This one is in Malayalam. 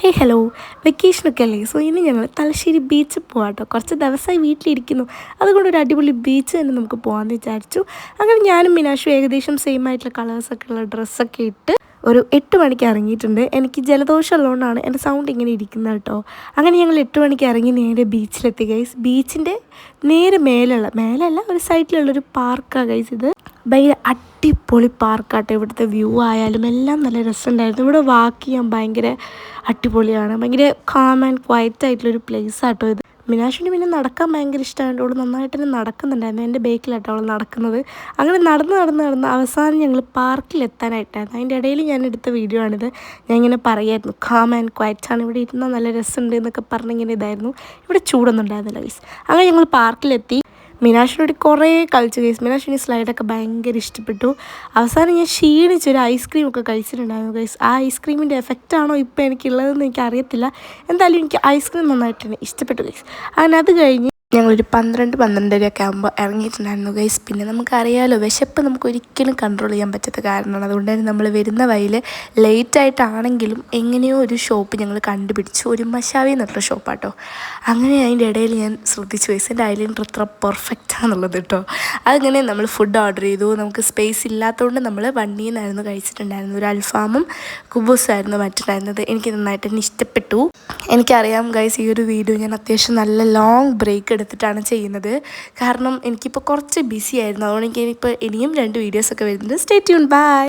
ഹലോ, വെക്കേഷനൊക്കെ അല്ലേ. സോ ഇനി ഞങ്ങൾ തലശ്ശേരി ബീച്ചിൽ പോകാം കേട്ടോ. കുറച്ച് ദിവസമായി വീട്ടിലിരിക്കുന്നു, അതുകൊണ്ട് ഒരു അടിപൊളി ബീച്ച് തന്നെ നമുക്ക് പോകാമെന്ന് വിചാരിച്ചു. അങ്ങനെ ഞാനും മീനാക്ഷും ഏകദേശം സെയിം ആയിട്ടുള്ള കളേഴ്സൊക്കെ ഉള്ള ഡ്രസ്സൊക്കെ ഇട്ട് ഒരു 8 മണിക്ക് ഇറങ്ങിയിട്ടുണ്ട്. എനിക്ക് ജലദോഷം ഉള്ളതുകൊണ്ടാണ് എൻ്റെ സൗണ്ട് ഇങ്ങനെ ഇരിക്കുന്നത് കേട്ടോ. അങ്ങനെ ഞങ്ങൾ 8 മണിക്ക് ഇറങ്ങി നേരെ ബീച്ചിലെത്തി ഗൈസ്. ബീച്ചിൻ്റെ നേരെ മേലല്ല, ഒരു സൈഡിലുള്ളൊരു പാർക്കാണ് ഗൈസ് ഇത്. ഭയങ്കര അടിപൊളി പാർക്കാട്ടോ. ഇവിടുത്തെ വ്യൂ ആയാലും എല്ലാം നല്ല രസമുണ്ടായിരുന്നു. ഇവിടെ വാക്ക് ചെയ്യാൻ ഭയങ്കര അടിപൊളിയാണ്. ഭയങ്കര കാം ആൻഡ് ക്വയറ്റ് ആയിട്ടുള്ളൊരു പ്ലേസ് ആട്ടോ ഇത്. മീനാക്ഷിന് പിന്നെ നടക്കാൻ ഭയങ്കര ഇഷ്ടമായതുകൊണ്ട് അവൾ നന്നായിട്ട് തന്നെ നടക്കുന്നുണ്ടായിരുന്നു. എൻ്റെ ബേക്കിലാട്ടോ അവൾ നടക്കുന്നത്. അങ്ങനെ നടന്ന് അവസാനം ഞങ്ങൾ പാർക്കിലെത്താനായിട്ടായിരുന്നു. അതിൻ്റെ ഇടയിൽ ഞാൻ എടുത്ത വീഡിയോ ആണിത്. ഞാൻ ഇങ്ങനെ പറയായിരുന്നു, കാം ആൻഡ് ക്വയറ്റ് ആണ്, ഇവിടെ ഇരുന്നാൽ നല്ല രസമുണ്ട് എന്നൊക്കെ പറഞ്ഞിങ്ങനെ ഇതായിരുന്നു. ഇവിടെ ചൂടൊന്നും ഉണ്ടായിരുന്നില്ല ഗൈസ്. അങ്ങനെ ഞങ്ങൾ പാർക്കിലെത്തി. മീനാക്ഷിനോട് കുറേ കളിച്ചു ഗൈസ്. മീനാക്ഷിന് സ്ലൈഡൊക്കെ ഭയങ്കര ഇഷ്ടപ്പെട്ടു. അവസാനം ഞാൻ ക്ഷീണിച്ചൊരു ഐസ്ക്രീമൊക്കെ കഴിച്ചിട്ടുണ്ടായിരുന്നു ഗൈസ്. ആ ഐസ്ക്രീമിൻ്റെ എഫക്റ്റാണോ ഇപ്പോൾ എനിക്കുള്ളതെന്ന് എനിക്കറിയത്തില്ല. എന്തായാലും എനിക്ക് ഐസ്ക്രീം നന്നായിട്ട് തന്നെ ഇഷ്ടപ്പെട്ടു ഗൈസ്. അങ്ങനെ അത് കഴിഞ്ഞ് ഞങ്ങളൊരു 12-12:30 ആകുമ്പോൾ ഇറങ്ങിയിട്ടുണ്ടായിരുന്നു ഗൈസ്. പിന്നെ നമുക്കറിയാമല്ലോ, വിശപ്പ് നമുക്ക് ഒരിക്കലും കൺട്രോൾ ചെയ്യാൻ പറ്റാത്ത കാരണമാണ്. അതുകൊണ്ട് തന്നെ നമ്മൾ വരുന്ന വഴിയിൽ ലേറ്റായിട്ടാണെങ്കിലും എങ്ങനെയോ ഒരു ഷോപ്പ് ഞങ്ങൾ കണ്ടുപിടിച്ചു. ഒരു മഷാവി എന്നുള്ള ഷോപ്പാട്ടോ. അങ്ങനെ അതിൻ്റെ ഇടയിൽ ഞാൻ ശ്രദ്ധിച്ചു ഗൈസ്, എൻ്റെ ഐലൈനർ എത്ര പെർഫെക്റ്റ് ആണെന്നുള്ളത് കേട്ടോ. അതങ്ങനെ നമ്മൾ ഫുഡ് ഓർഡർ ചെയ്തു. നമുക്ക് സ്പേസ് ഇല്ലാത്തതുകൊണ്ട് നമ്മൾ വണ്ടിയിൽ നിന്നായിരുന്നു കഴിച്ചിട്ടുണ്ടായിരുന്നു. ഒരു അൽഫാമും കുബൂസായിരുന്നു മറ്റുണ്ടായിരുന്നത്. എനിക്ക് നന്നായിട്ട് തന്നെ ഇഷ്ടപ്പെട്ടു. എനിക്കറിയാം ഗൈസ്, ഈ ഒരു വീഡിയോ ഞാൻ അത്യാവശ്യം നല്ല ലോങ് ബ്രേക്ക് എടുത്തിട്ടാണ് ചെയ്യുന്നത്. കാരണം എനിക്കിപ്പോൾ കുറച്ച് ബിസി ആയിരുന്നു. അതുകൊണ്ട് ഇനിയിപ്പോൾ ഇനിയും 2 വീഡിയോസൊക്കെ വരുന്നുണ്ട്. Stay tune, by.